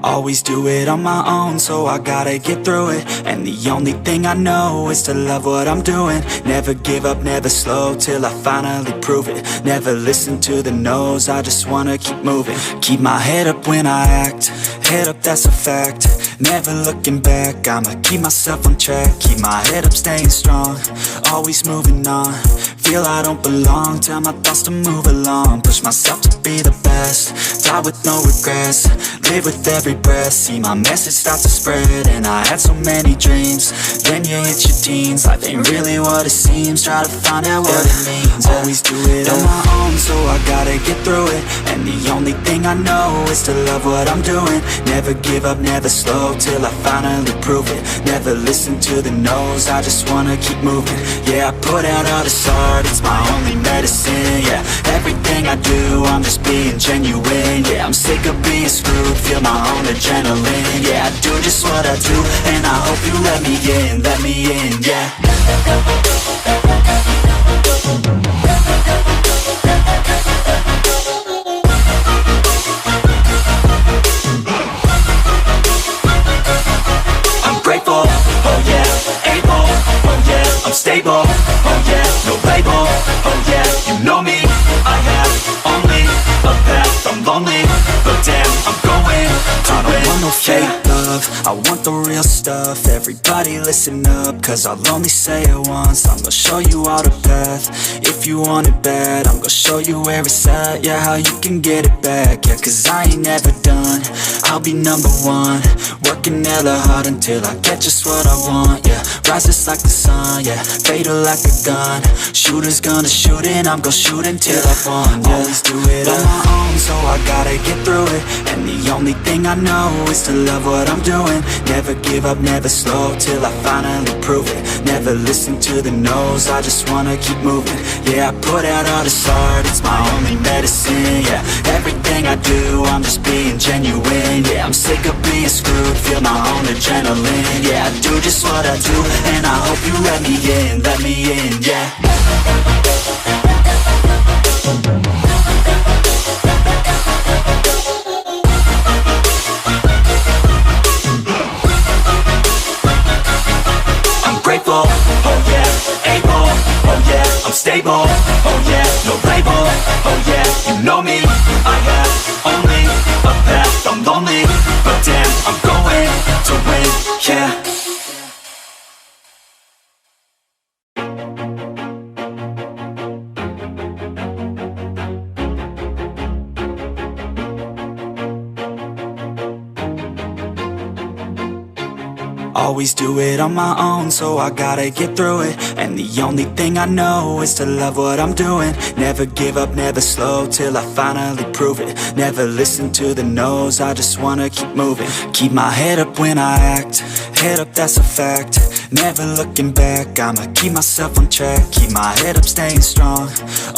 Always do it on my own, so I gotta get through it. And the only thing I know is to love what I'm doing. Never give up, never slow, till I finally prove it. Never listen to the no's, I just wanna keep moving. Keep my head up when I act, head up, that's a fact. Never looking back, I'ma keep myself on track. Keep my head up, staying strong, always moving on. Feel I don't belong, tell my thoughts to move along. Push myself to be the best, die with no regrets. Live with every breath, see my message start to spread. And I had so many dreams, then you hit your teens. Life ain't really what it seems, try to find out what it means. Always do it on my own, so I gotta get through it. And the only thing I know is to love what I'm doing. Never give up, never slow, till I finally prove it. Never listen to the no's, I just wanna keep moving. Yeah, I put out all this art, it's my only medicine. Yeah, everything I do, I'm just being genuine. Yeah, I'm sick of being screwed, feel my own adrenaline. Yeah, I do just what I do, and I hope you let me in, yeah. I'm grateful, oh yeah, able, oh yeah, I'm stable, oh yeah, no label, oh yeah, you know me, I have only a path, I'm lonely, but damn, I'm going to win. I don't want no fake love, I want the real stuff. Everybody listen up, cause I'll only say it once. I'm gonna show you all the path, if you want it bad. I'm gonna show you where it's at, yeah, how you can get it back. Yeah, cause I ain't never done, I'll be number one. Working hella hard until I get just what I want, yeah. Rises like the sun, yeah, fatal like a gun. Shooter's gonna shoot and I'm gonna shoot until I won, yeah. Always do it on my own, so I gotta get through it. And the only thing I know is to love what I'm doing. Never give up, never slow, till I finally prove it. Never listen to the no's, I just wanna keep moving. Yeah, I put out all this art, it's my only medicine. Yeah, everything I do, I'm just being genuine. Yeah, I'm sick of being screwed, feel my own adrenaline. Yeah, I do just what I do, and I hope you let me in, yeah. Grateful, oh yeah, able, oh yeah, I'm stable, oh yeah, no label, oh yeah, you know me, I have only a path, I'm lonely, but damn, I'm going to win, yeah. Always do it on my own, so I gotta get through it. And the only thing I know is to love what I'm doing. Never give up, never slow, till I finally prove it. Never listen to the no's, I just wanna keep moving. Keep my head up when I act, head up, that's a fact. Never looking back, I'ma keep myself on track. Keep my head up, staying strong,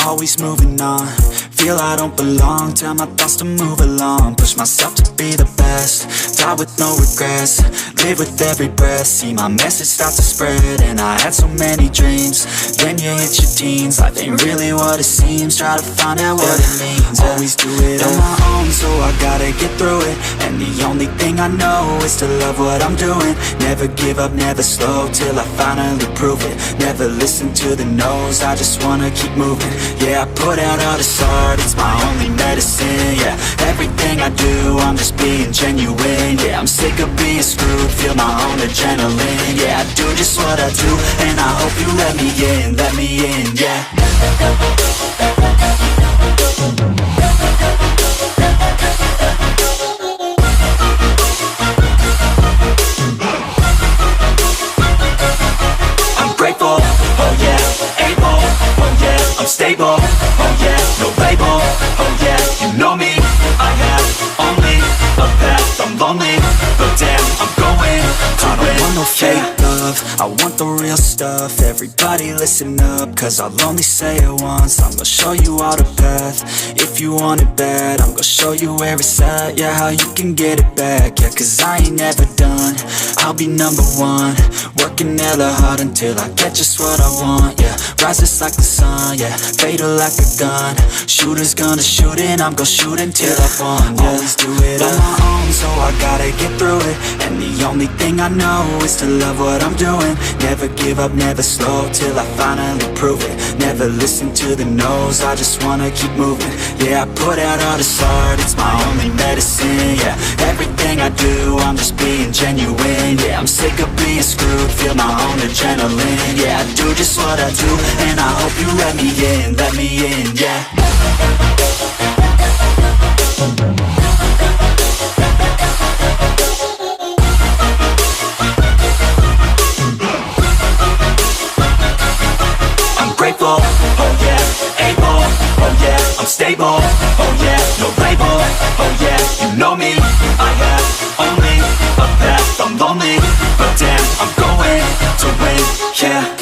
always moving on. Feel I don't belong, tell my thoughts to move along. Push myself to be the best, die with no regrets. Live with every breath, see my message start to spread. And I had so many dreams, then you hit your teens. Life ain't really what it seems, try to find out what it means. Always do it on my own, so I gotta get through it. And the only thing I know is to love what I'm doing. Never give up, never slow, till I finally prove it. Never listen to the no's, I just wanna keep moving. Yeah, I put out all this art, it's my only medicine. Yeah, everything I do, I'm just being genuine. Yeah, I'm sick of being screwed, feel my own adrenaline. Yeah, I do just what I do, and I hope you let me in, yeah. I'm grateful, oh yeah, able, oh yeah, I'm stable, oh yeah, no label, oh yeah, you know me, I have only a path, I'm lonely, but damn, I'm going to win. I don't want no fake love, I want the real stuff. Everybody listen up, cause I'll only say it once. I'm gonna show you all the path, if you want it bad. I'm gonna show you where it's at, yeah, how you can get it back. Yeah, cause I ain't never done, I'll be number one. Work working hella hard until I get just what I want, yeah. Rises like the sun, yeah, fatal like a gun. Shooters gonna shoot and I'm gonna shoot until I won, yeah. Always do it on my own, so I gotta get through it. And the only thing I know is to love what I'm doing. Never give up, never slow, till I finally prove it. Never listen to the no's, I just wanna keep moving. Yeah, I put out all this art, it's my only medicine, yeah. Everything I do, I'm just being genuine, yeah. I'm sick of being screwed, feel my own adrenaline, yeah. I do just what I do, and I hope you let me in, yeah. Grateful, oh yeah, able, oh yeah, I'm stable, oh yeah, no label, oh yeah, you know me, I have only a path, I'm lonely, but damn, I'm going to win, yeah.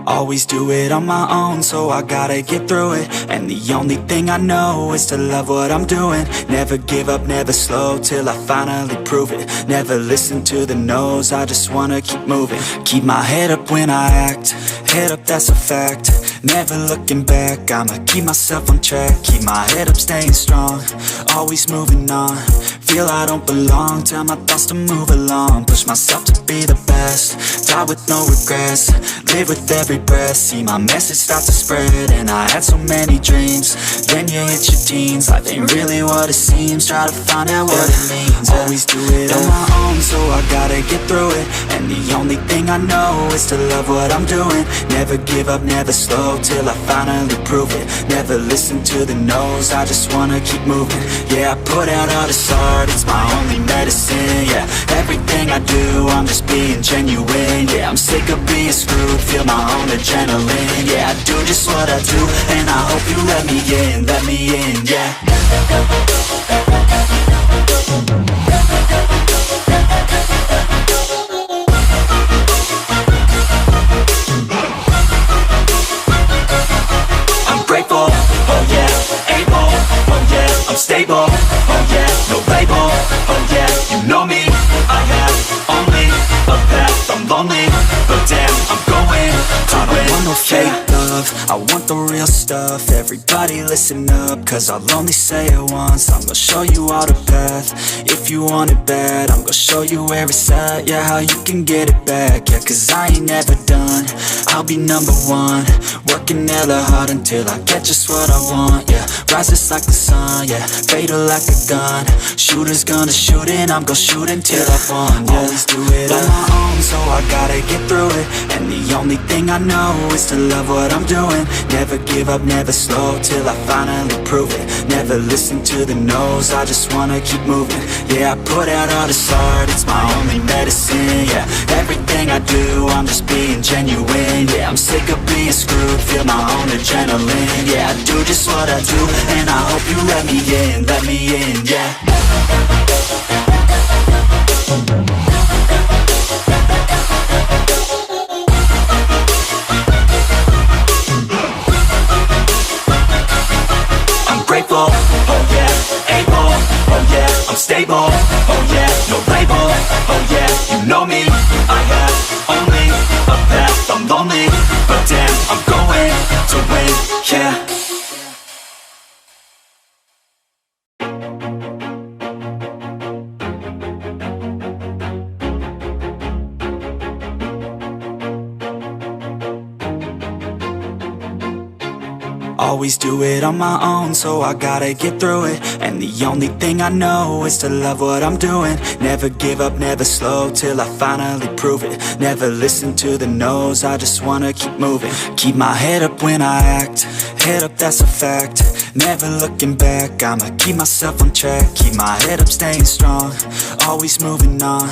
Always do it on my own, so I gotta get through it. And the only thing I know is to love what I'm doing. Never give up, never slow, till I finally prove it. Never listen to the no's, I just wanna keep moving. Keep my head up when I act, head up, that's a fact. Never looking back, I'ma keep myself on track. Keep my head up, staying strong, always moving on. Feel I don't belong, tell my thoughts to move along. Push myself to be the best, die with no regrets. Live with every breath, see my message start to spread. And I had so many dreams, then you hit your teens. Life ain't really what it seems, try to find out what it means. Always do it on my own, so I gotta get through it. And the only thing I know is to love what I'm doing. Never give up, never slow, till I finally prove it. Never listen to the no's, I just wanna keep moving. Yeah, I put out all this art, it's my only medicine, yeah. Everything I do, I'm just being genuine, yeah. I'm sick of being screwed, feel my own adrenaline, yeah. I do just what I do, and I hope you let me in, yeah. I'm grateful, oh yeah, able, oh yeah, I'm stable, oh yeah, no label, oh yeah, you know me, I have only a path, I'm lonely, but damn, I'm going to win. I don't want no fake love, I want the real stuff. Everybody listen up, cause I'll only say it once. I'm gonna show you all the path, if you want it bad. I'm gonna show you where it's at, yeah, how you can get it back. Yeah, cause I ain't never done, I'll be number one. Working hella hard until I get just what I want, yeah. Rises like the sun, yeah, fatal like a gun. Shooters gonna shoot and I'm gonna shoot until I won, yeah. Always do it on my own, so I gotta get through it. And the only thing I know is to love what I'm doing. Never give up, never slow, till I finally prove it. Never listen to the no's, I just wanna keep moving. Yeah, I put out all this art, it's my only medicine, yeah. Everything I do, I'm just being genuine, yeah. I'm sick of being screwed, feel my own adrenaline, yeah. I do just what I do, and I hope you let me in, yeah. I'm grateful, oh yeah, able, oh yeah, I'm stable, oh yeah, no label, oh yeah, you know me, I have only a path, I'm lonely, but damn, I'm going to win, yeah. Always do it on my own, so I gotta get through it. And the only thing I know is to love what I'm doing. Never give up, never slow, till I finally prove it. Never listen to the no's, I just wanna keep moving. Keep my head up when I act, head up, that's a fact. Never looking back, I'ma keep myself on track. Keep my head up, staying strong, always moving on.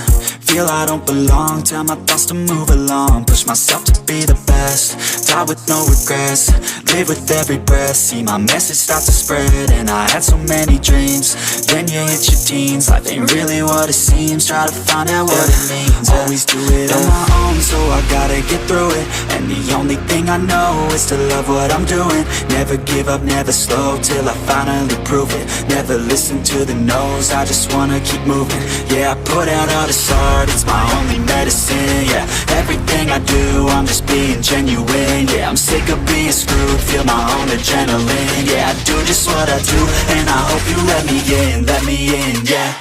Feel I don't belong, tell my thoughts to move along. Push myself to be the best, die with no regrets. Live with every breath, see my message start to spread. And I had so many dreams, then you hit your teens. Life ain't really what it seems, try to find out what it means. Always do it on my own, so I gotta get through it. And the only thing I know is to love what I'm doing. Never give up, never slow, till I finally prove it. Never listen to the no's, I just wanna keep moving. Yeah, I put out all this art, it's my only medicine. Yeah, everything I do, I'm just being genuine. Yeah, I'm sick of being screwed, feel my own adrenaline. Yeah, I do just what I do, and I hope you let me in, yeah.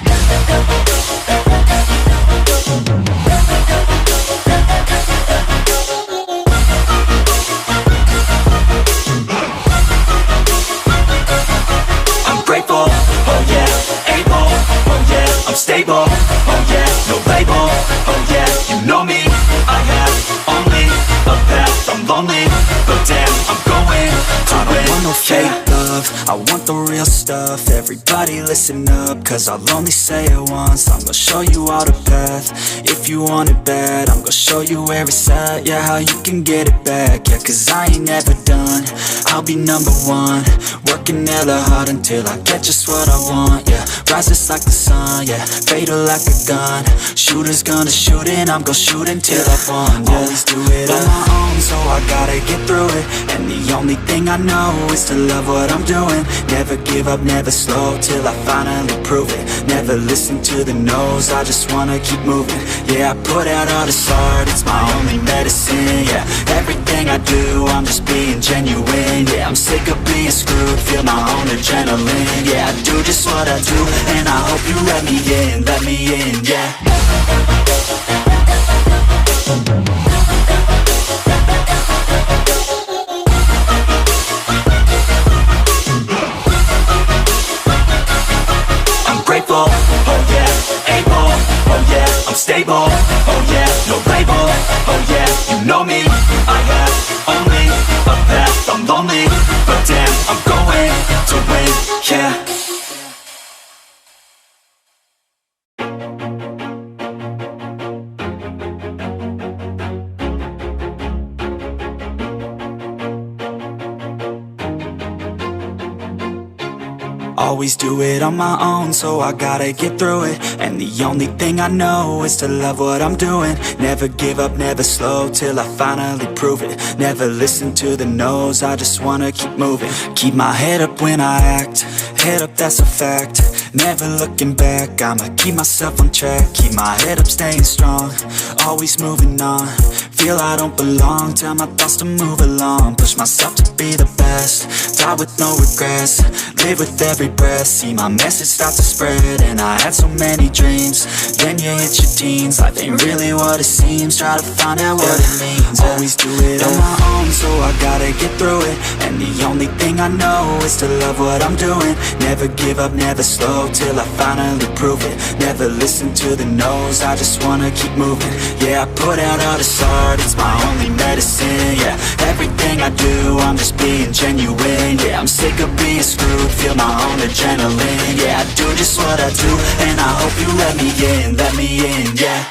I'm grateful, oh yeah, able, oh yeah, I'm stable, oh yeah, no label, oh yeah, you know me, I have only a path, I'm lonely, but damn, I'm going to win. I don't want no fake love, I want the real stuff. Everybody listen up, cause I'll only say it once. I'm gonna show you all the path, if you want it bad. I'm gonna show you where it's at, yeah, how you can get it back. Yeah, cause I ain't never done, I'll be number one. Working hella hard until I get just what I want, yeah. Rises like the sun, yeah, fatal like a gun. Shooters gonna shoot and I'm gonna shoot until I won, yeah. Always do it on my own, so I gotta get through it. And the only thing I know is to love what I'm doing. Never give up, never slow, till I finally prove it. Never listen to the no's, I just wanna keep moving. Yeah, I put out all this art, it's my only medicine. Yeah, everything I do, I'm just being genuine. Yeah, I'm sick of being screwed, feel my own adrenaline. Yeah, I do just what I do, and I hope you let me in, yeah. I'm grateful, oh yeah, able, oh yeah, I'm stable, oh yeah, no label, oh yeah, you know me, I have only a path, I'm lonely, but damn, I'm going to win, yeah. Always do it on my own, so I gotta get through it. And the only thing I know is to love what I'm doing. Never give up, never slow, till I finally prove it. Never listen to the no's, I just wanna keep moving. Keep my head up when I act, head up, that's a fact. Never looking back, I'ma keep myself on track. Keep my head up, staying strong, always moving on. Feel I don't belong, tell my thoughts to move along. Push myself to be the best, die with no regrets. Live with every breath, see my message start to spread. And I had so many dreams, then you hit your teens. Life ain't really what it seems, try to find out what it means. Always do it on my own, so I gotta get through it. And the only thing I know is to love what I'm doing. Never give up, never slow, till I finally prove it. Never listen to the no's, I just wanna keep moving. Yeah, I put out all this art, it's my only medicine. Yeah, everything I do, I'm just being genuine. Yeah, I'm sick of being screwed, feel my own adrenaline. Yeah, I do just what I do, and I hope you let me in, yeah.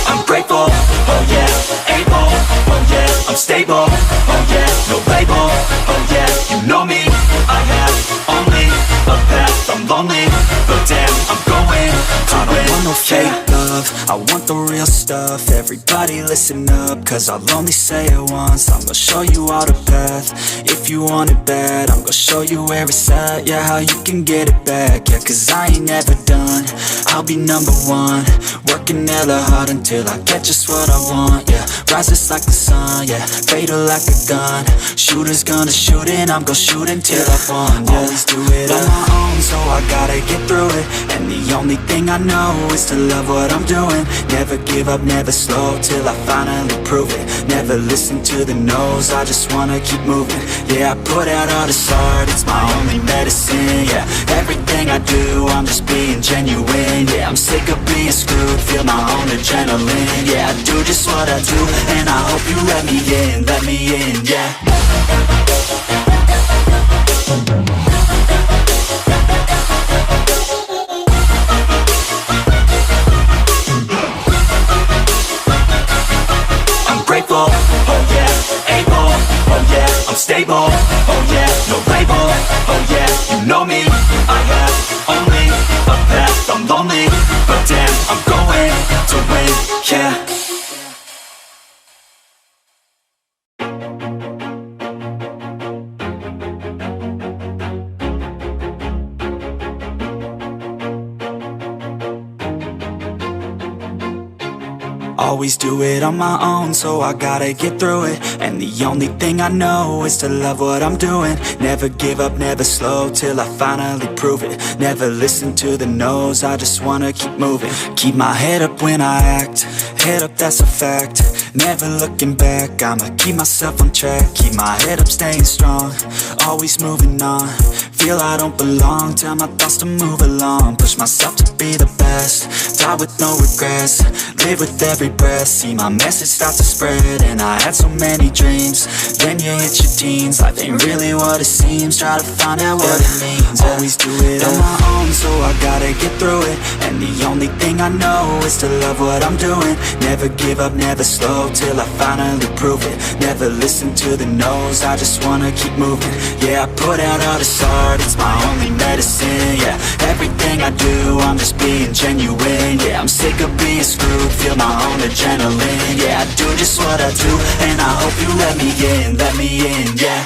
I'm grateful, oh yeah, able, oh yeah, I'm stable, oh yeah, no label, oh yeah, you know me, I have only a path, I'm lonely, but damn, I'm going to win. I don't want no fake love, I want the real stuff. Everybody listen up, cause I'll only say it once. I'm gonna show you all the path, if you want it bad. I'm gonna show you where it's at, yeah, how you can get it back. Yeah, cause I ain't never done, I'll be number one. Working hella hard until I get just what I want, yeah. Rises like the sun, yeah, fatal like a gun. Shooters gonna shoot and I'm gonna shoot until I won, yeah. Always do it on my own, so I gotta get through it. And the only thing I know is to love what I'm doing. Never give up, never slow, till I finally prove it. Never listen to the no's, I just wanna keep moving. Yeah, I put out all this art, it's my only medicine. Yeah, everything I do, I'm just being genuine. Yeah, I'm sick of being screwed, feel my own adrenaline. Yeah, I do just what I do, and I hope you let me in, yeah. Grateful, oh yeah, able, oh yeah, I'm stable, oh yeah, no label, oh yeah, you know me, I have only a path, I'm lonely, but damn, I'm going to win, yeah. Always do it on my own, so I gotta get through it. And the only thing I know is to love what I'm doing. Never give up, never slow, till I finally prove it. Never listen to the no's, I just wanna keep moving. Keep my head up when I act, head up, that's a fact. Never looking back, I'ma keep myself on track. Keep my head up, staying strong, always moving on. Feel I don't belong, tell my thoughts to move along. Push myself to be the best, die with no regrets. Live with every breath, see my message start to spread. And I had so many dreams, then you hit your teens. Life ain't really what it seems, try to find out what it means. Always do it on my own, so I gotta get through it. And the only thing I know is to love what I'm doing. Never give up, never slow, till I finally prove it. Never listen to the no's, I just wanna keep moving. Yeah, I put out all this art, it's my only medicine. Yeah, everything I do, I'm just being genuine. Yeah, I'm sick of being screwed, feel my own adrenaline. Yeah, I do just what I do, and I hope you let me in, yeah.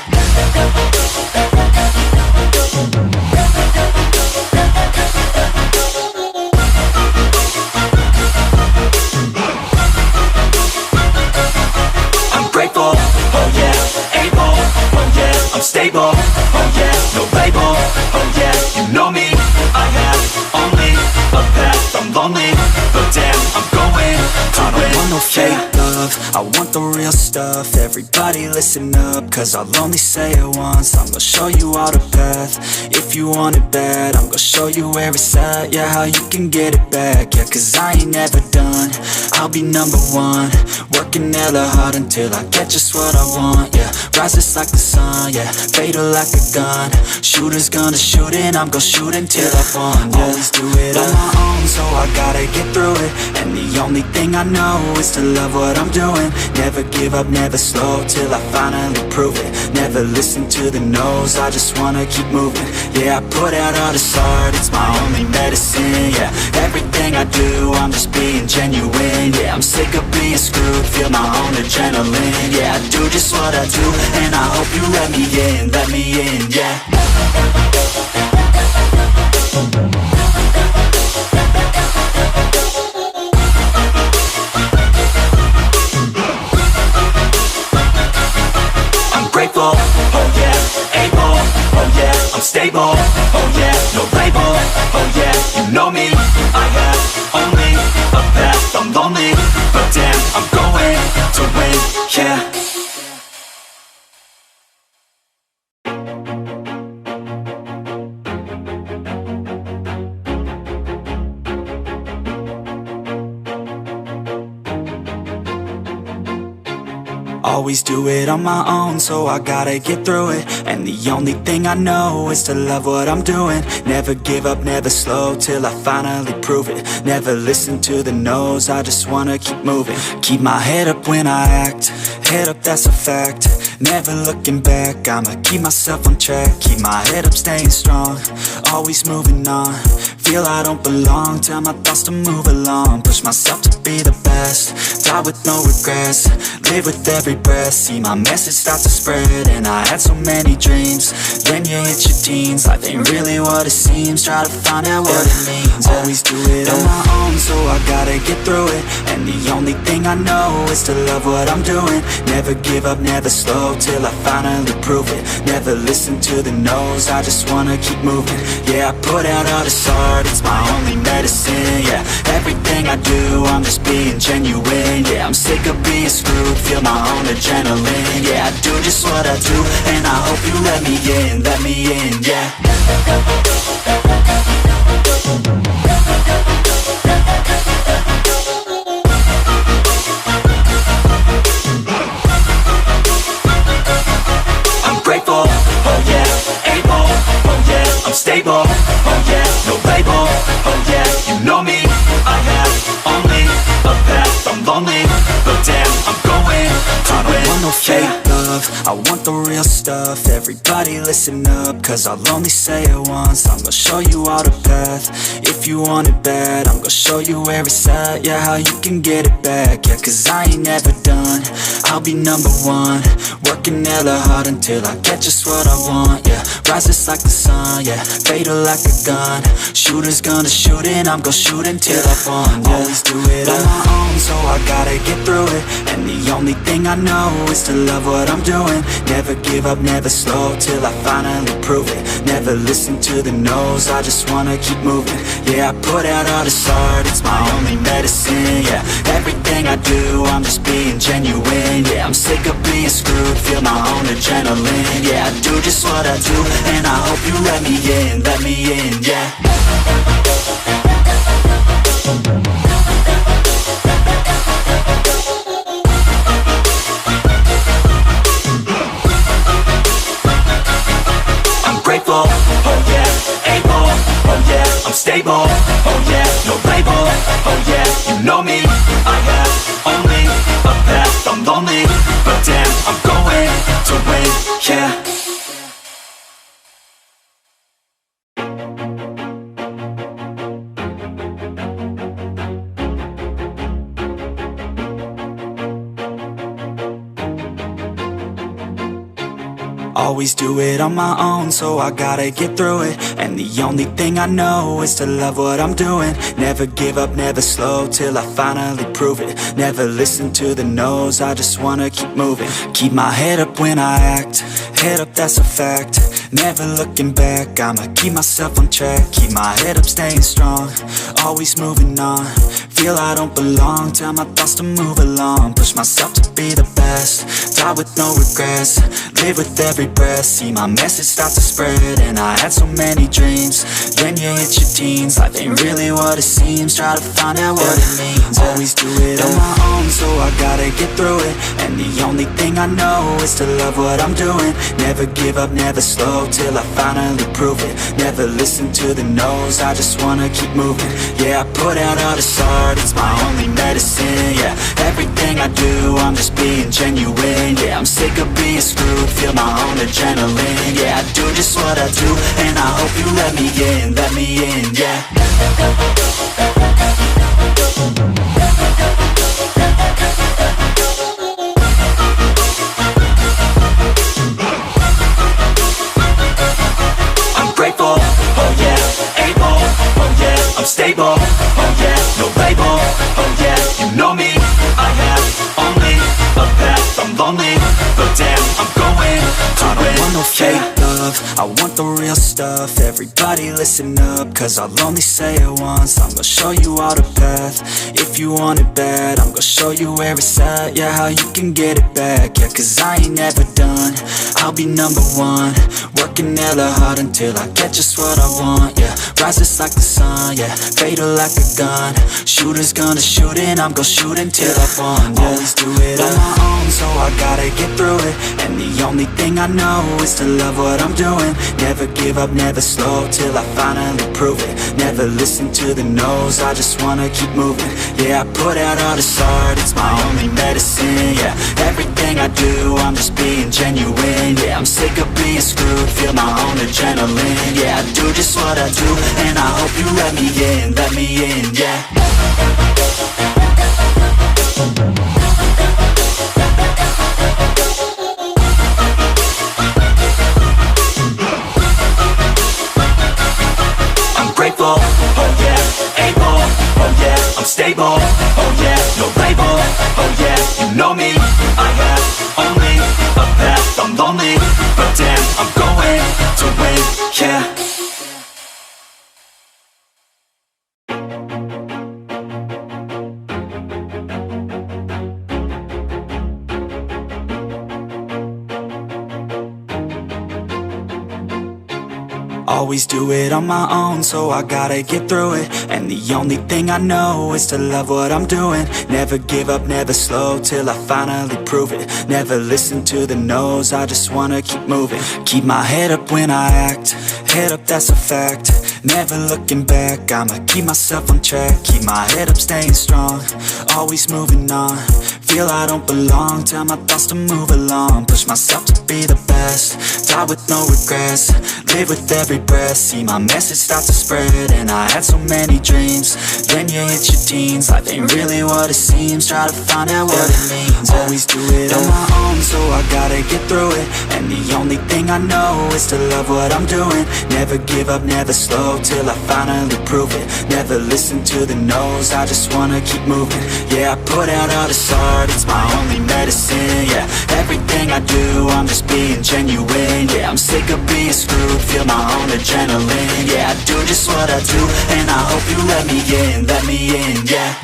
I'm grateful, oh yeah, able, oh yeah, I'm stable, oh yeah, no label, oh yeah, you know me, I have only a path, I'm lonely, but damn, I'm going to win. I don't want no fake love, I want the real stuff. Everybody listen up, cause I'll only say it once. I'm gonna show you all the path, if you want it bad. I'm gonna show you where it's at, yeah, how you can get it back. Yeah, cause I ain't never done, I'll be number one. Working hella hard until I get just what I want, yeah. Rises like the sun, yeah, fatal like a gun. Shooter's gonna shoot and I'm gonna shoot until I won, yeah. Always do it on my own, so I gotta get through it. And the only thing I know is to love what I'm doing. Never give up, never slow, till I finally prove it. Never listen to the no's, I just wanna keep moving. Yeah, I put out all this art, it's my only medicine. Yeah, everything I do, I'm just being genuine. Yeah, I'm sick of being screwed, feel my own adrenaline. Yeah, I do just what I do, and I hope you let me in, yeah. Grateful, oh yeah, able, oh yeah, I'm stable, oh yeah, no label, oh yeah, you know me, I have only a path, I'm lonely, but damn, I'm going to win, yeah. Always do it on my own, so I gotta get through it. And the only thing I know is to love what I'm doing. Never give up, never slow, till I finally prove it. Never listen to the no's, I just wanna keep moving. Keep my head up when I act, head up, that's a fact. Never looking back, I'ma keep myself on track. Keep my head up, staying strong, always moving on. Feel I don't belong, tell my thoughts to move along. Push myself to be the best, die with no regrets. Live with every breath, see my message start to spread. And I had so many dreams, then you hit your teens. Life ain't really what it seems, try to find out what it means. Always do it on my own, so I gotta get through it. And the only thing I know is to love what I'm doing. Never give up, never slow, till I finally prove it. Never listen to the no's, I just wanna keep moving. Yeah, I put out all this art, start, it's my only medicine, yeah. Everything I do, I'm just being genuine, yeah. I'm sick of being screwed, feel my own adrenaline, yeah. I do just what I do, and I hope you let me in, yeah. Grateful, oh yeah, able, oh yeah, I'm stable, oh yeah, no label, oh yeah, you know me, I have only a path, I'm lonely, but damn, I'm going to win. I don't want no fake love, I want the real stuff. Everybody listen up, cause I'll only say it once. I'm gonna show you all the path, if you want it bad. I'm gonna show you where it's at, yeah, how you can get it back, yeah. Cause I ain't never done, I'll be number one. Working hella hard until I get just what I want, yeah. Rises like the sun, yeah, fatal like a gun. Shooter's gonna shoot and I'm gonna shoot until I won, yeah. Always do it on my own, so I gotta get through it. And the only thing I know is to love what I'm doing. Never give up, never slow, till I finally prove it. Never listen to the no's, I just wanna keep moving. Yeah, I put out all this art, it's my only medicine, yeah. Everything I do, I'm just being genuine, yeah. I'm sick of being screwed, feel my own adrenaline, yeah. I do just what I do, and I hope you let me in, yeah. I'm grateful, oh yeah, able, oh yeah, I'm stable, oh yeah, no label, oh yeah, you know me, I have only a path, I'm lonely, but damn, I'm going to win, yeah. Always do it on my own, so I gotta get through it. And the only thing I know is to love what I'm doing. Never give up, never slow, till I finally prove it. Never listen to the no's, I just wanna keep moving. Keep my head up when I act, head up, that's a fact. Never looking back, I'ma keep myself on track. Keep my head up, staying strong, always moving on. Feel I don't belong, tell my thoughts to move along. Push myself to be the best, die with no regrets. Live with every breath, see my message start to spread. And I had so many dreams, then you hit your teens. Life ain't really what it seems, try to find out what it means. Always do it on my own, so I gotta get through it. And the only thing I know is to love what I'm doing. Never give up, never slow, till I finally prove it. Never listen to the no's, I just wanna keep moving. Yeah, I put out all this art, it's my only medicine, yeah. Everything I do, I'm just being genuine, yeah. I'm sick of being screwed, feel my own adrenaline, yeah. I do just what I do, and I hope you let me in, yeah. I'm grateful, oh yeah, able, oh yeah, I'm stable, oh yeah, no label, oh yeah, you know me, I have only a path, I'm lonely, but damn, I'm going to win. I don't want no fake love, I want the real stuff. Everybody listen up, cause I'll only say it once. I'm gonna show you all the path, if you want it bad. I'm gonna show you where it's at, yeah, how you can get it back, yeah. Cause I ain't never done, I'll be number one. Working hella hard until I get just what I want, yeah. Rises like the sun, yeah, fatal like a gun. Shooter's gonna shoot and I'm gonna shoot until I won, yeah. Always do it on my own, so I gotta get through it. And the only thing I know is to love what I'm doing. Never give up, never slow, till I finally prove it. Never listen to the no's, I just wanna keep moving. Yeah, I put out all this art, it's my only medicine, yeah. Everything I do, I'm just being genuine, yeah. I'm sick of being screwed, feel my own adrenaline, yeah. I do just what I do, and I hope you let me in, yeah. I'm grateful, oh yeah, able, oh yeah, I'm stable, oh yeah, no label, oh yeah, you know me, I have only a path, I'm lonely, but damn, I'm going to win, yeah. Always do it on my own, so I gotta get through it. And the only thing I know is to love what I'm doing. Never give up, never slow, till I finally prove it. Never listen to the no's, I just wanna keep moving. Keep my head up when I act, head up, that's a fact. Never looking back, I'ma keep myself on track. Keep my head up, staying strong, always moving on. Feel I don't belong, tell my thoughts to move along. Push myself to be the best, die with no regrets. Live with every breath, see my message start to spread. And I had so many dreams, then you hit your teens. Life ain't really what it seems, try to find out what it means. Always do it on my own, so I gotta get through it. And the only thing I know is to love what I'm doing. Never give up, never slow, till I finally prove it. Never listen to the no's, I just wanna keep moving. Yeah, I put out all this art, it's my only medicine. Yeah, everything I do, I'm just being genuine. Yeah, I'm sick of being screwed, feel my own adrenaline. Yeah, I do just what I do, and I hope you let me in, yeah.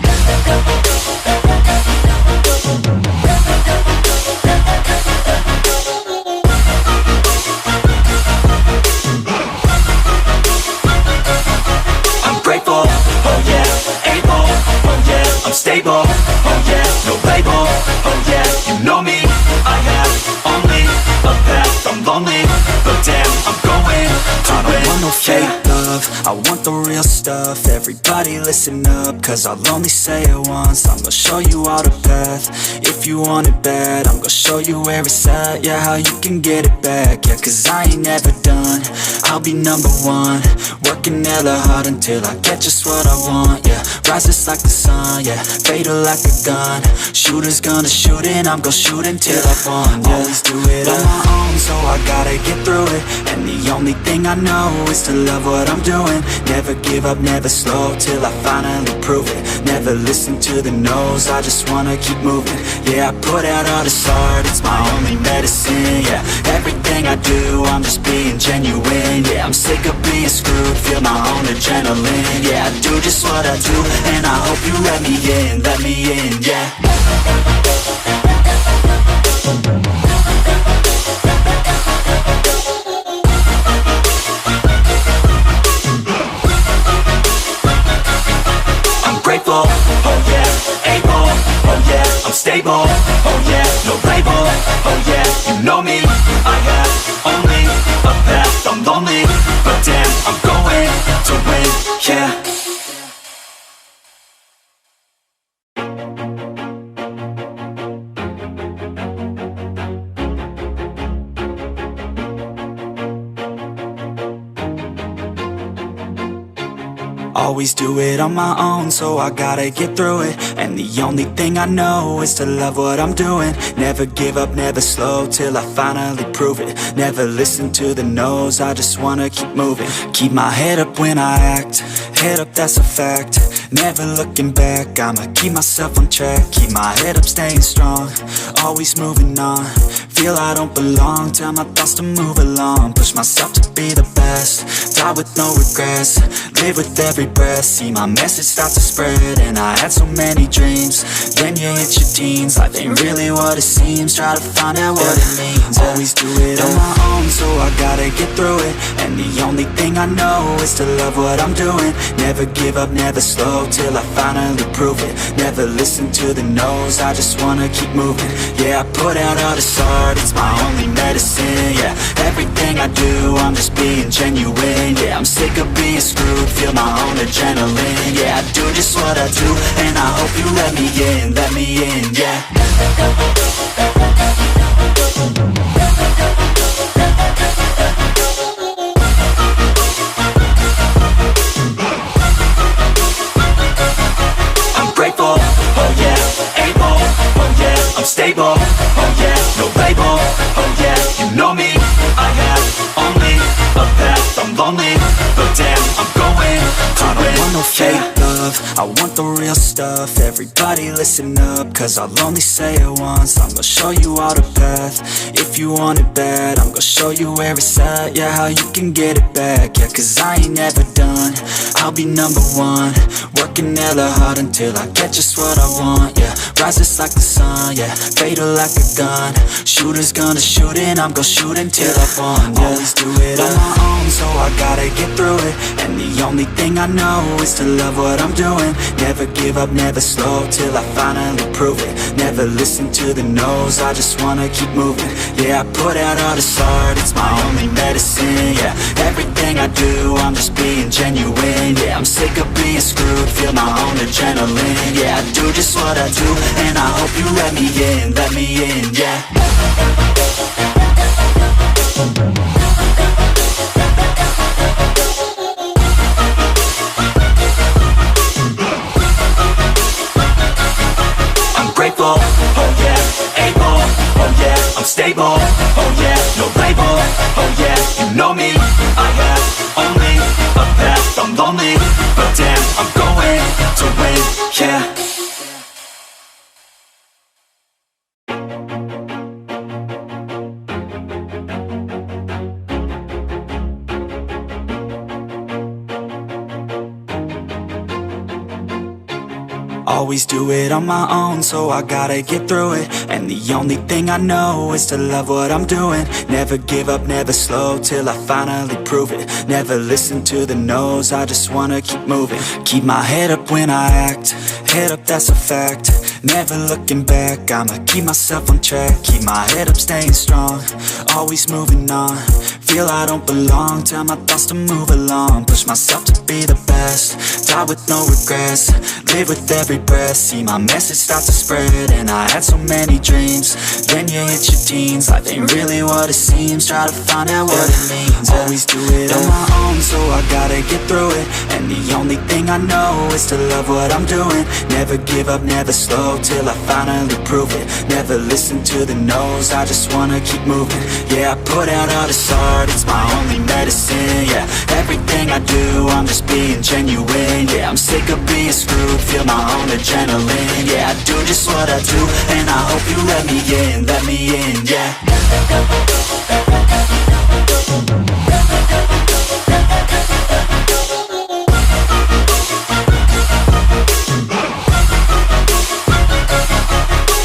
I'm grateful, oh yeah, able, oh yeah, I'm stable, oh yeah, no label, oh yeah, you know me, I have only a path, I'm lonely, but damn, I'm going to win. I don't want no fake love, I want the real stuff. Everybody listen up, cause I'll only say it once. I'm gonna show you all the path, if you want it bad. I'm gonna show you where it's at, yeah, how you can get it back. Yeah, cause I ain't never done, I'll be number one. Working hella hard until I get just what I want, yeah. Rises like the sun, yeah, fatal like a gun. Shooters gonna shoot and I'm gonna shoot until I won, yeah. Always do it on my own, so I gotta get through it. And the only thing I know is to love what I'm doing. Never give up, never slow, till I finally prove it. Never listen to the no's, I just wanna keep moving. Yeah, I put out all this art, it's my only medicine. Yeah, everything I do, I'm just being genuine. Yeah, I'm sick of being screwed, feel my own adrenaline. Yeah, I do just what I do, and I hope you let me in, yeah. I'm grateful, oh yeah, able, oh yeah, I'm stable, oh yeah, no label, oh yeah, you know me, I have only a path, I'm lonely, but damn, I'm going to win, yeah. Always do it on my own, so I gotta get through it. And the only thing I know is to love what I'm doing. Never give up, never slow, till I finally prove it. Never listen to the no's, I just wanna keep moving. Keep my head up when I act, head up, that's a fact. Never looking back, I'ma keep myself on track. Keep my head up, staying strong, always moving on. Feel I don't belong, tell my thoughts to move along. Push myself to be the best, die with no regrets. Live with every breath, see my message start to spread. And I had so many dreams, then you hit your teens. Life ain't really what it seems, try to find out what it means. Always do it on my own, so I gotta get through it. And the only thing I know is to love what I'm doing. Never give up, never slow, till I finally prove it. Never listen to the no's, I just wanna keep moving. Yeah, I put out all this art, it's my only medicine. Yeah, everything I do, I'm just being genuine. Yeah, I'm sick of being screwed, feel my own adrenaline. Yeah, I do just what I do, and I hope you let me in, yeah. I'm grateful, oh yeah, able, oh yeah, I'm stable, oh yeah, no label, oh yeah, you know me, I have only a path, I'm lonely, but damn, I'm going to win. I don't want no fake love, love, I want the real stuff. Everybody listen up, cause I'll only say it once. I'm gonna show you all the path. If you want it bad, I'm gonna show you where it's at. Yeah, how you can get it back. Yeah, cause I ain't never done. I'll be number one, working hella hard until I get just what I want. Yeah, rises like the sun, yeah, fatal like a gun. Shooter's gonna shoot and I'm gonna shoot until I won. Yeah, always do it on my own, so I gotta get through it. And the only thing I know is to love what I'm doing. Never give up, never slow, till I finally prove it. Never listen to the no's, I just wanna keep moving. Yeah, I put out all this art, it's my only medicine. Yeah, everything I do, I'm just being genuine. Yeah, I'm sick of being screwed, feel my own adrenaline. Yeah, I do just what I do, and I hope you let me in, yeah. I'm grateful, oh yeah, able, oh yeah, I'm stable, oh yeah, no label, oh yeah, you know me, I have only a path, I'm lonely, but damn, I'm going to win, yeah. Always do it on my own, so I gotta get through it. And the only thing I know is to love what I'm doing. Never give up, never slow, till I finally prove it. Never listen to the no's, I just wanna keep moving. Keep my head up when I act, head up, that's a fact. Never looking back, I'ma keep myself on track. Keep my head up, staying strong, always moving on. Feel I don't belong, tell my thoughts to move along. Push myself to be the best, die with no regrets. Live with every breath, see my message start to spread. And I had so many dreams, then you hit your teens. Life ain't really what it seems, try to find out what it means. Always do it on my own, so I gotta get through it. And the only thing I know is to love what I'm doing. Never give up, never slow, till I finally prove it. Never listen to the no's, I just wanna keep moving. Yeah, I put out all this art, it's my only medicine. Yeah, everything I do, I'm just being genuine. Yeah, I'm sick of being screwed, feel my own adrenaline. Yeah, I do just what I do, and I hope you let me in, yeah.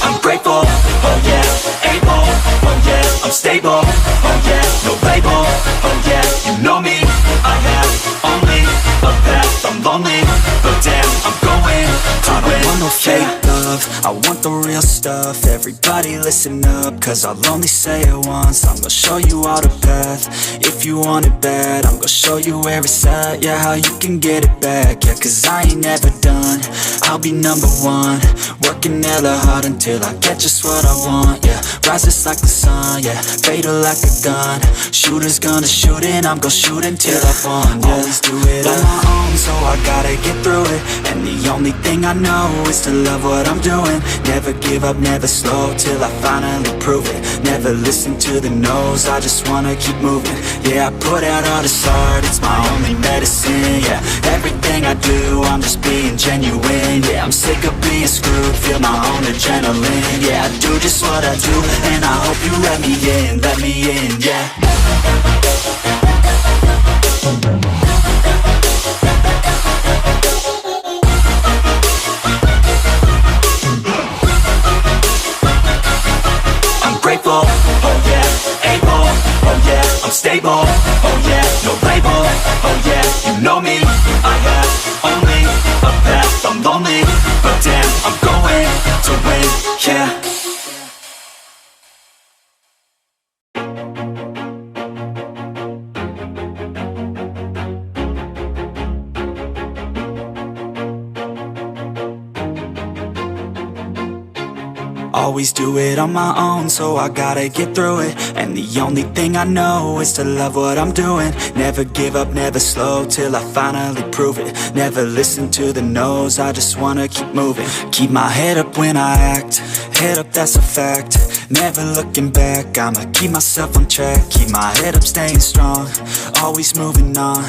I'm grateful, oh yeah, able, oh yeah, I'm stable, oh yeah, no label, oh yeah, you know me, I have only a path, I'm lonely, but damn, I'm going to win. I don't want no fake love, I want the real stuff. Everybody listen up, cause I'll only say it once. I'm gonna show you all the path. If you want it bad, I'm gonna show you where it's at. Yeah, how you can get it back. Yeah, cause I ain't never done, I'll be number one, working hella hard until I get just what I want. Yeah, rises like the sun, yeah, fatal like a gun. Shooter's gonna shoot and I'm gonna shoot until I won. Yeah, always do it on my own, so I gotta get through it. And the only thing I know is to love what I'm doing. Never give up, never slow, till I finally prove it. Never listen to the no's, I just wanna keep moving. Yeah, I put out all this art, it's my only medicine. Yeah, everything I do, I'm just being genuine. Yeah, I'm sick of being screwed, feel my own adrenaline. Yeah, I do just what I do, and I hope you let me in, yeah. I'm grateful, oh yeah, able, oh yeah, I'm stable, oh yeah, no label, oh yeah, you know me, I have only a path, I'm lonely, but damn, I'm going to win, yeah. Always do it on my own, so I gotta get through it. And the only thing I know is to love what I'm doing. Never give up, never slow, till I finally prove it. Never listen to the no's, I just wanna keep moving. Keep my head up when I act, head up, that's a fact. Never looking back, I'ma keep myself on track. Keep my head up, staying strong, always moving on.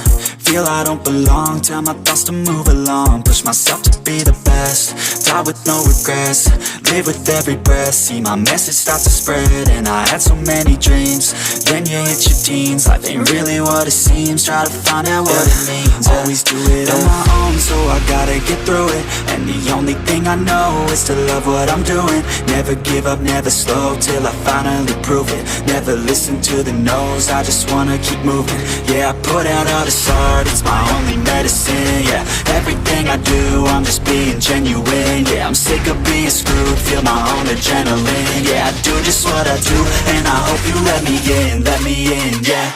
Feel I don't belong, tell my thoughts to move along. Push myself to be the best, die with no regrets. Live with every breath, see my message start to spread. And I had so many dreams, then you hit your teens. Life ain't really what it seems, try to find out what it means. Always do it on my own, so I gotta get through it. And the only thing I know is to love what I'm doing. Never give up, never slow, till I finally prove it. Never listen to the no's, I just wanna keep moving. Yeah, I put out all this art, it's my only medicine. Yeah, everything I do, I'm just being genuine. Yeah, I'm sick of being screwed, feel my own adrenaline. Yeah, I do just what I do, and I hope you let me in, yeah.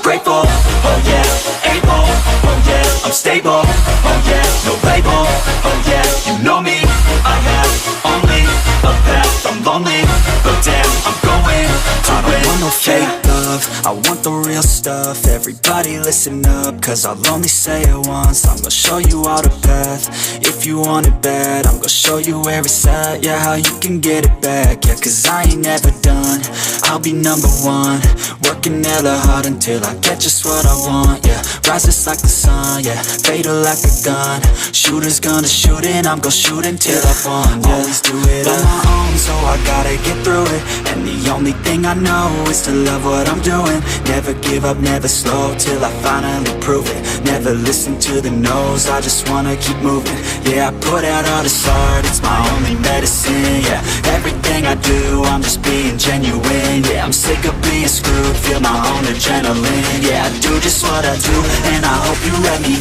Grateful, oh yeah, able, oh yeah, I'm stable, oh yeah, no label, oh yeah, you know me, I have only a path, I'm lonely, but damn, I'm going to win. I don't want no fake love, I want the real stuff. Everybody listen up, cause I'll only say it once. I'm gonna show you all the path, if you want it bad. I'm gonna show you where it's at, yeah, how you can get it back. Yeah, cause I ain't never done, I'll be number one. Working hella hard until I get just what I want, yeah. Rises like the sun, yeah, fatal like a gun. Shooter's gonna shoot and I'm gonna shoot until I've won, yeah. Always do it on my own, so I gotta get through it. And the only thing I know is to love what I'm doing. Never give up, never slow, till I finally prove it. Never listen to the no's, I just wanna keep moving. Yeah, I put out all this art, it's my only medicine. Yeah, everything I do, I'm just being genuine. Yeah, I'm sick of being screwed, feel my own adrenaline. Yeah, I do just what I do, and I hope you let me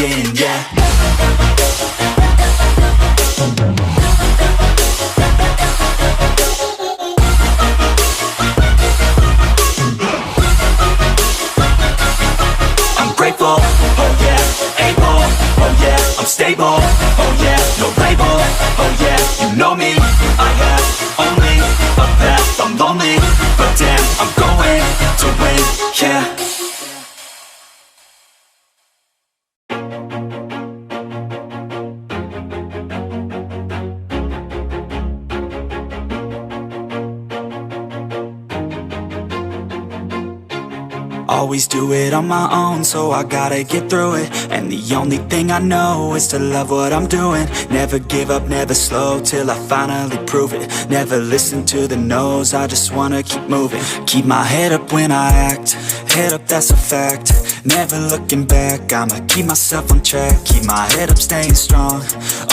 in, yeah. Grateful, oh yeah, able, oh yeah, I'm stable, oh yeah, no label, oh yeah, you know me, I have only a path, I'm lonely, but damn, I'm going to win, yeah. Always do it on my own, so I gotta get through it. And the only thing I know is to love what I'm doing. Never give up, never slow, till I finally prove it. Never listen to the no's, I just wanna keep moving. Keep my head up when I act, head up, that's a fact. Never looking back, I'ma keep myself on track. Keep my head up, staying strong,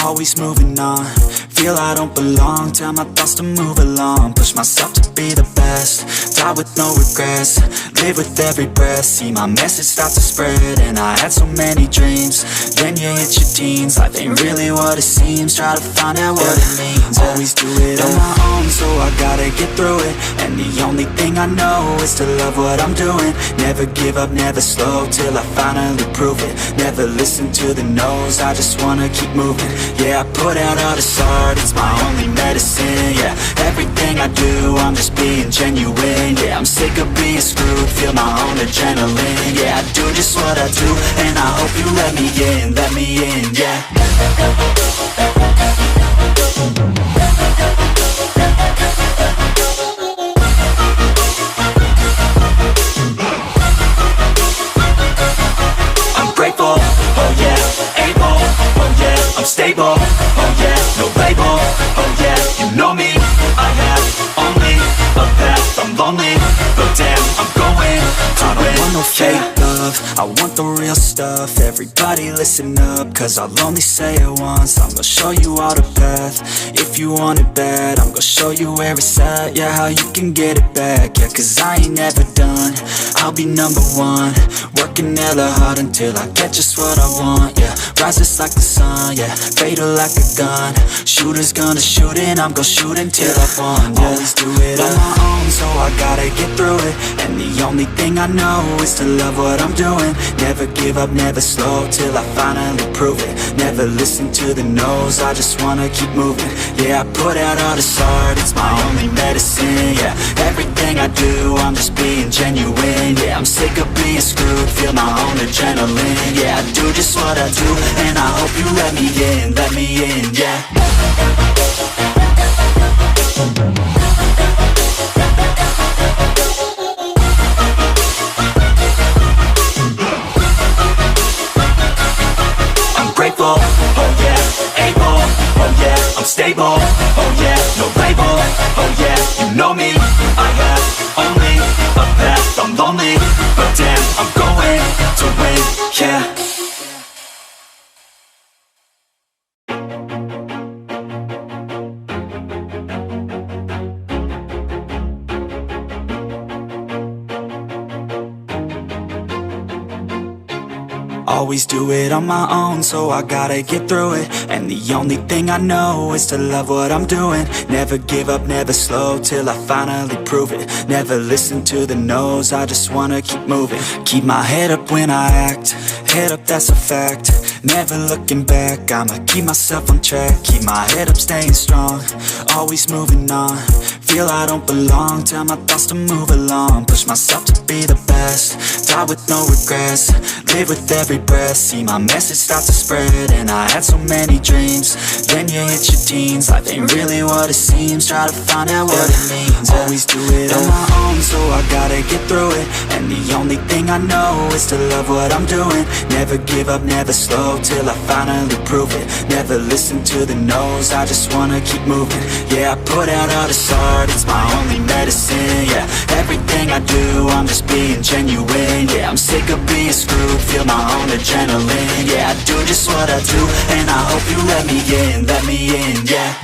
always moving on. Feel I don't belong, tell my thoughts to move along. Push myself to be the best, die with no regrets. Live with every breath, see my message start to spread. And I had so many dreams, then you hit your teens. Life ain't really what it seems, try to find out what it means. Always do it on my own, so I gotta get through it. And the only thing I know is to love what I'm doing. Never give up, never slow, till I finally prove it. Never listen to the no's, I just wanna keep moving. Yeah, I put out all this art, it's my only medicine. Yeah, everything I do, I'm just being genuine. Yeah, I'm sick of being screwed, feel my own adrenaline. Yeah, I do just what I do, and I hope you let me in, yeah. I'm grateful, oh yeah, able, oh yeah, I'm stable, oh yeah, no label, oh yeah, you know me, I have only a path, I'm lonely, but damn, I'm going to win. I don't want no fake love, I want the real stuff. Everybody listen up, cause I'll only say it once. I'm gonna show you all the path, if you want it bad. I'm gonna show you where it's at, yeah, how you can get it back. Yeah, cause I ain't never done, I'll be number one. Working hella hard until I get just what I want, yeah. Rises like the sun, yeah, fatal like a gun. Shooter's gonna shoot and I'm gonna shoot until I've won, yeah. Always do it on my own, so I gotta get through it. And the only thing I know is to love what I'm doing. Never give give up, never slow, till I finally prove it. Never listen to the no's, I just wanna keep moving. Yeah, I put out all this art, it's my only medicine. Yeah, everything I do, I'm just being genuine. Yeah, I'm sick of being screwed, feel my own adrenaline. Yeah, I do just what I do, and I hope you let me in, yeah. Grateful, oh yeah, able, oh yeah, I'm stable, oh yeah, no label, oh yeah, you know me, I have only a path, I'm lonely, but damn, I'm going to win, yeah. Always do it on my own, so I gotta get through it. And the only thing I know is to love what I'm doing. Never give up, never slow, till I finally prove it. Never listen to the no's, I just wanna keep moving. Keep my head up when I act, head up, that's a fact. Never looking back, I'ma keep myself on track. Keep my head up, staying strong, always moving on. Feel I don't belong, tell my thoughts to move along. Push myself to be the best, die with no regrets. Live with every breath, see my message start to spread. And I had so many dreams, then you hit your teens. Life ain't really what it seems, try to find out what it means. Always do it on my own, so I gotta get through it. And the only thing I know is to love what I'm doing. Never give up, never slow, till I finally prove it. Never listen to the no's, I just wanna keep moving. Yeah, I put out all this art, it's my only medicine. Yeah, everything I do, I'm just being genuine. Yeah, I'm sick of being screwed, feel my own adrenaline. Yeah, I do just what I do, and I hope you let me in, yeah.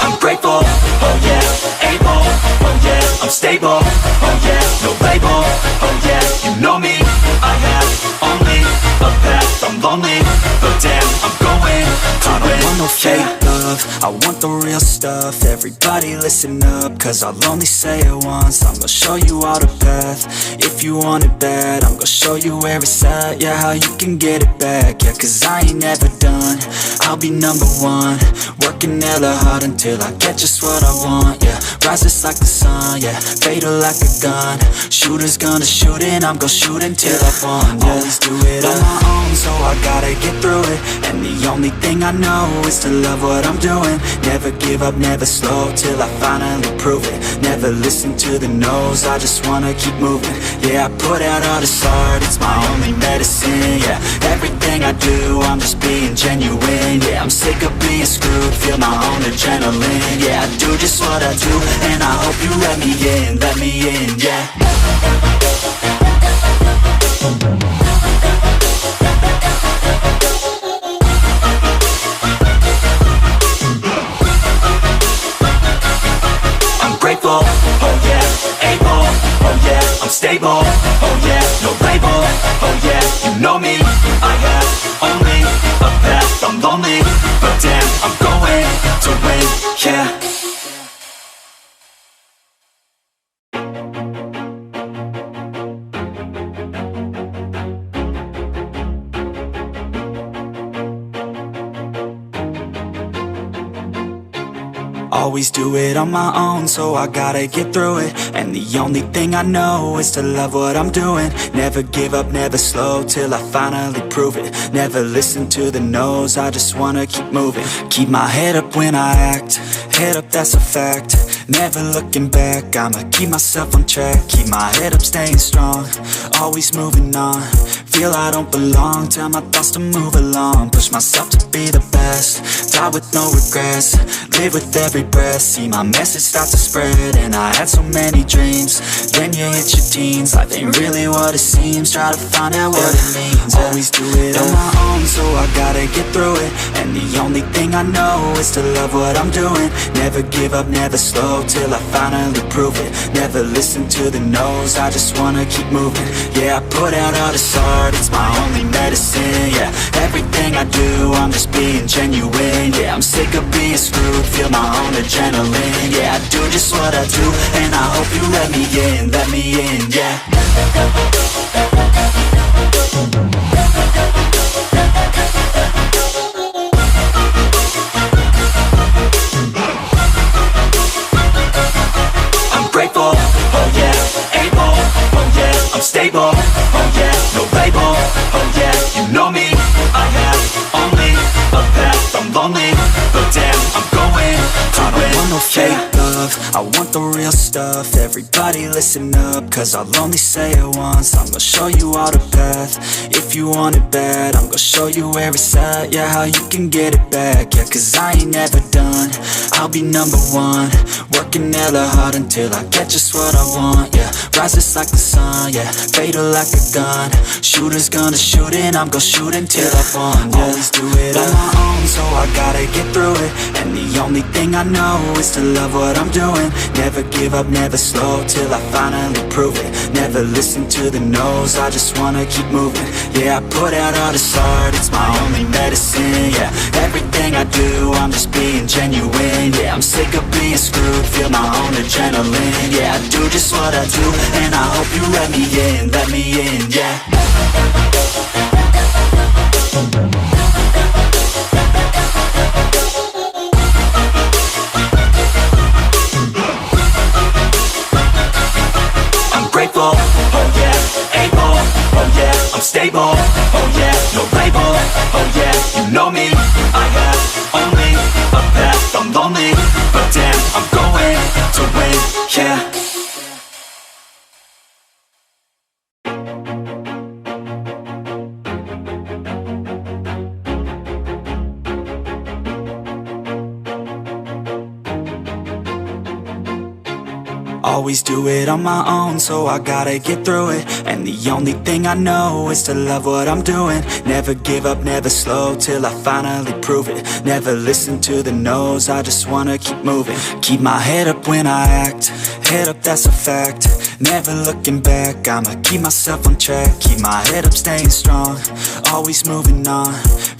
I'm grateful, oh yeah, able, oh yeah, I'm stable, oh yeah, no label, oh yeah, you know me, I have only a path, I'm lonely, but damn, I'm going to win. I don't want no fake love, I want the real stuff. Everybody listen up, cause I'll only say it once. I'm gonna show you all the path, if you want it bad. I'm gonna show you where it's at, yeah, how you can get it back. Yeah, cause I ain't never done, I'll be number one. Working hella hard until I get just what I want, yeah. Rises like the sun, yeah, fatal like a gun. Shooters gonna shoot and I'm gonna shoot until I won, yeah. Always do it on my own, so I gotta get through it. And the only thing I know is to love what I'm doing. Never give up, never slow, till I finally prove it. Never listen to the no's, I just wanna keep moving. Yeah, I put out all this art, it's my only medicine. Yeah, everything I do, I'm just being genuine. Yeah, I'm sick of being screwed, feel my own adrenaline. Yeah, I do just what I do, and I hope you let me in, yeah. Grateful, oh yeah, able, oh yeah, I'm stable, oh yeah, no label, oh yeah, you know me, I have only a path, I'm lonely, but damn, I'm going to win, yeah. Always do it on my own, so I gotta get through it. And the only thing I know is to love what I'm doing. Never give up, never slow, till I finally prove it. Never listen to the no's, I just wanna keep moving. Keep my head up when I act, head up, that's a fact. Never looking back, I'ma keep myself on track. Keep my head up, staying strong, always moving on. Feel I don't belong, tell my thoughts to move along. Push myself to be the best, die with no regrets, live with every breath. See my message start to spread, and I had so many dreams. Then you hit your teens, life ain't really what it seems. Try to find out what it means. Always do it on my own, so I gotta get through it. And the only thing I know is to love what I'm doing. Never give up, never slow, till I finally prove it. Never listen to the no's, I just wanna keep moving. Yeah, I put out all this art, it's my only medicine. Yeah, everything I do, I'm just being genuine. Yeah, I'm sick of being screwed, feel my own adrenaline. Yeah, I do just what I do, and I hope you let me in, yeah. I'm grateful, oh yeah, able, oh yeah, I'm stable, oh yeah, no label, oh yeah, you know me, I have only a path, I'm lonely, but damn, I'm going to win. I don't want no fake love, I want the real stuff. Everybody listen up, cause I'll only say it once. I'm gonna show you all the path, if you want it bad. I'm gonna show you where it's at, yeah, how you can get it back. Yeah, cause I ain't never done, I'll be number one. Working hella hard until I get just what I want, yeah. Rises like the sun, yeah, fatal like a gun. Shooters gonna shoot and I'm gonna shoot until I won, yeah. Always do it on my own, so I gotta get through it. And the only thing I know is to love what I'm doing. Never give up, never slow, till I finally prove it. Never listen to the no's, I just wanna keep moving. Yeah, I put out all this art, it's my only medicine. Yeah, everything I do, I'm just being genuine. Yeah, I'm sick of being screwed, feel my own adrenaline. Yeah, I do just what I do, and I hope you let me in, yeah. I'm grateful, oh yeah, able, oh yeah, I'm stable, oh yeah, no label, oh yeah, you know me, I have only a path, I'm lonely, but damn, I'm going to win, yeah. Always do it on my own, so I gotta get through it. And the only thing I know is to love what I'm doing. Never give up, never slow, till I finally prove it. Never listen to the no's, I just wanna keep moving. Keep my head up when I act, head up, that's a fact. Never looking back, I'ma keep myself on track. Keep my head up, staying strong, always moving on.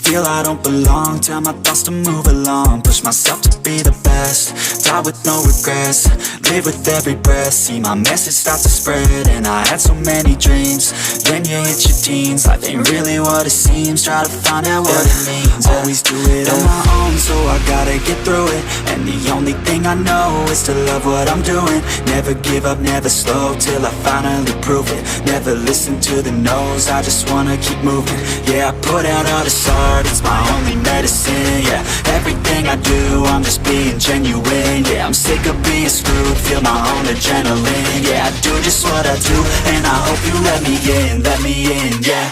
Feel I don't belong, tell my thoughts to move along. Push myself to be the best, die with no regrets, live with every breath. See my message start to spread, and I had so many dreams. Then you hit your teens, life ain't really what it seems. Try to find out what it means. Always do it on my own, so I gotta get through it. And the only thing I know is to love what I'm doing. Never give up, never slow, till I finally prove it. Never listen to the no's, I just wanna keep moving. Yeah, I put out all this art, it's my only medicine. Yeah, everything I do, I'm just being genuine. Yeah, I'm sick of being screwed, feel my own adrenaline. Yeah, I do just what I do, and I hope you let me in, yeah.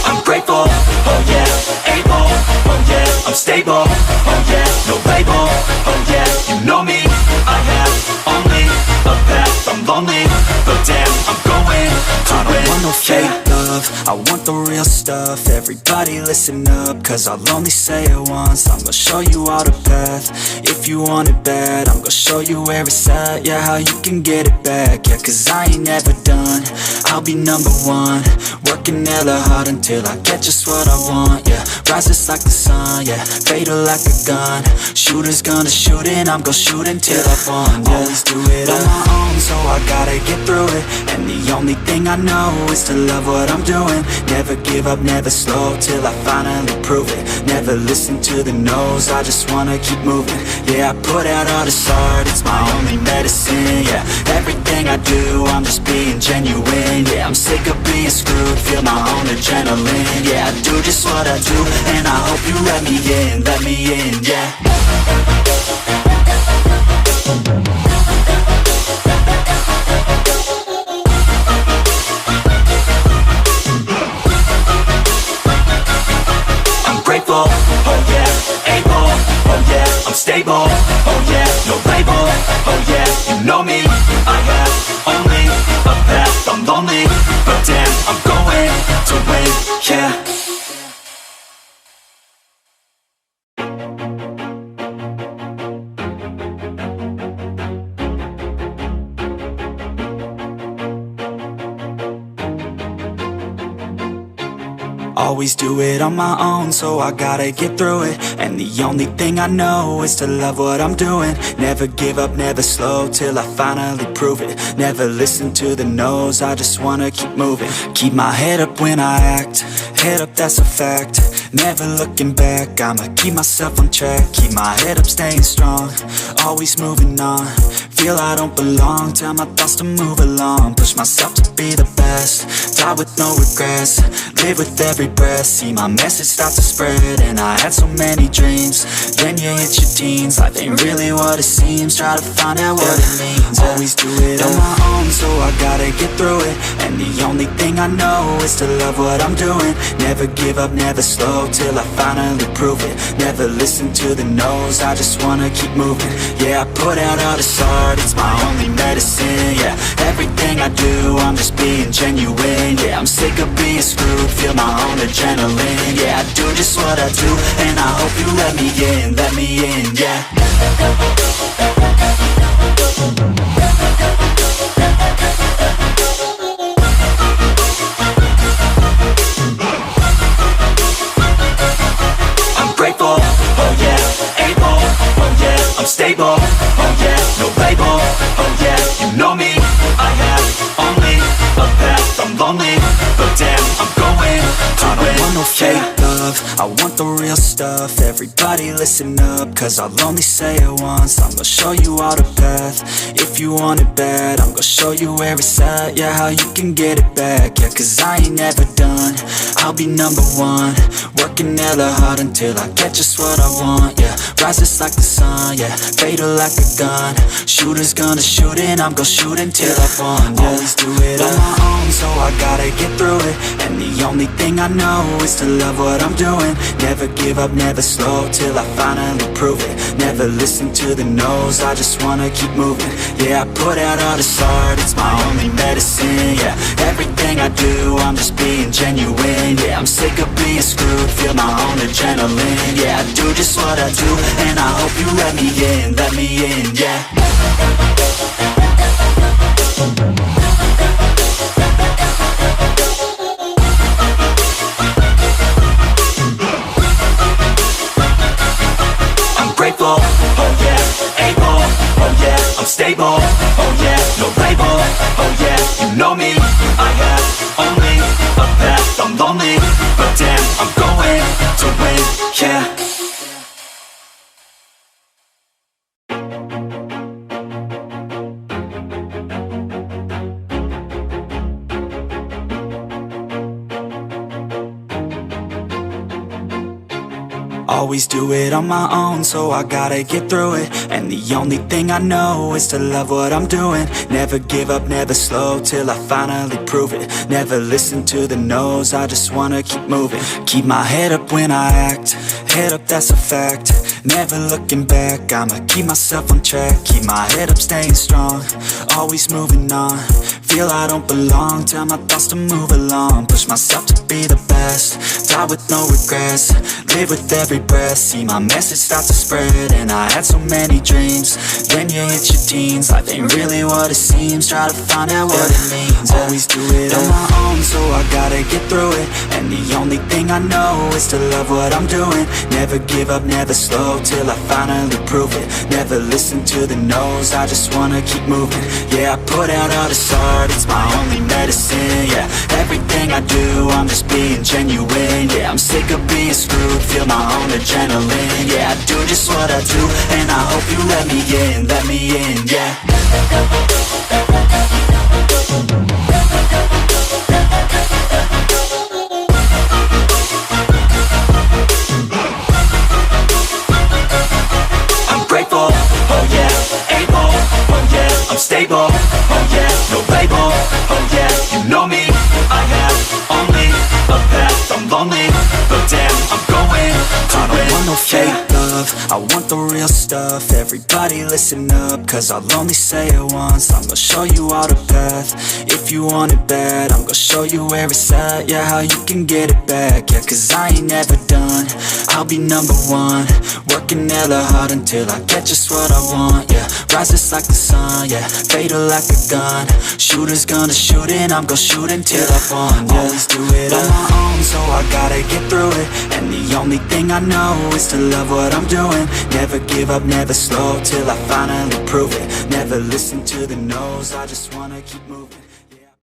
I'm grateful, oh yeah, able, oh yeah, I'm stable, oh yeah, no label, oh yeah, you know me, I have only a path, I'm lonely, but damn, I'm going to win. I don't want no fake love, I want the real stuff. Everybody listen up, cause I'll only say it once. I'm gonna show you all the path, if you want it bad. I'm gonna show you where it's at, yeah, how you can get it back. Yeah, cause I ain't never done, I'll be number one. Working hella hard until I get just what I want, yeah. Rises like the sun, yeah, fatal like a gun. Shooters gonna shoot and I'm gonna shoot until I won, yeah. Always do it on my own, so I gotta get through it. And the only thing I know is to love what I'm doing. Never give up, never slow, till I finally prove it. Never listen to the no's, I just wanna keep moving. Yeah, I put out all this art, it's my only medicine. Yeah, everything I do, I'm just being genuine. Yeah, I'm sick of being screwed, feel my own adrenaline. Yeah, I do just what I do, and I hope you let me in, yeah. Always do it on my own, so I gotta get through it. And the only thing I know is to love what I'm doing. Never give up, never slow, till I finally prove it. Never listen to the no's, I just wanna keep moving. Keep my head up when I act, head up, that's a fact. Never looking back, I'ma keep myself on track. Keep my head up, staying strong, always moving on. Feel I don't belong, tell my thoughts to move along. Push myself to be the best, die with no regrets. Live with every breath, see my message start to spread. And I had so many dreams, then you hit your teens. Life ain't really what it seems, try to find out what it means. Always do it on my own, so I gotta get through it. And the only thing I know is to love what I'm doing. Never give up, never slow, till I finally prove it. Never listen to the no's, I just wanna keep moving. Yeah, I put out all this art, it's my only medicine. Yeah, everything I do, I'm just being genuine. Yeah, I'm sick of being screwed, feel my own adrenaline. Yeah, I do just what I do, and I hope you let me in, yeah. I'm grateful, oh yeah, able, oh yeah, I'm stable, oh yeah, no label, oh yeah, you know me, I have only a path, I'm lonely, but damn, I'm going to I don't want no fake love, I want the real stuff. Everybody listen up, cause I'll only say it once. I'm gonna show you all the path, if you want it bad. I'm gonna show you where it's at, yeah, how you can get it back. Yeah, cause I ain't never done, I'll be number one. Working hella hard until I get just what I want, yeah. Rises like the sun, yeah, fatal like a gun. Shooter's gonna shoot and I'm gonna shoot until I won, yeah. Always do it on my own, so I gotta get through it. And the only thing I know is to love what I'm doing. Never give up, never slow, till I finally prove it. Never listen to the no's, I just wanna keep moving. Yeah, I put out all this art, it's my only medicine. Yeah, everything I do, I'm just being genuine. Yeah, I'm sick of being screwed, feel my own adrenaline. Yeah, I do just what I do, and I hope you let me in, yeah. Grateful, oh yeah, able, oh yeah, I'm stable, oh yeah, no label, oh yeah, you know me, I have only a path, I'm lonely, but damn, I'm going to win, yeah. Always do it on my own, so I gotta get through it. And the only thing I know is to love what I'm doing. Never give up, never slow, till I finally prove it. Never listen to the no's, I just wanna keep moving. Keep my head up when I act, head up, that's a fact. Never looking back, I'ma keep myself on track. Keep my head up, staying strong, always moving on. Feel I don't belong, tell my thoughts to move along. Push myself to be the best, die with no regrets. Live with every breath, see my message start to spread. And I had so many dreams, then you hit your teens. Life ain't really what it seems, try to find out what it means. Always do it on my own, so I gotta get through it. And the only thing I know is to love what I'm doing. Never give up, never slow, till I finally prove it. Never listen to the no's, I just wanna keep moving. Yeah, I put out all this art, it's my only medicine. Yeah, everything I do, I'm just being genuine. Yeah, I'm sick of being screwed, feel my own adrenaline. Yeah, I do just what I do, and I hope you let me in, yeah. I'm grateful, oh yeah, able, oh yeah, I'm stable, oh yeah, no label, oh yeah, you know me, I have only a path, I'm lonely, but damn, I'm going to win. I don't want no fake love, I want about the real stuff. Everybody listen up, cause I'll only say it once. I'm gonna show you all the path. If you want it bad, I'm gonna show you where it's at. Yeah, how you can get it back. Yeah, cause I ain't never done. I'll be number one, working hella hard until I get just what I want. Yeah, rises like the sun, yeah, fatal like a gun. Shooters gonna shoot and I'm gonna shoot until I won. Yeah, always do it on my own, so I gotta get through it. And the only thing I know is to love what I'm doing. Never give up, never slow, till I finally prove it. Never listen to the no's, I just wanna keep moving.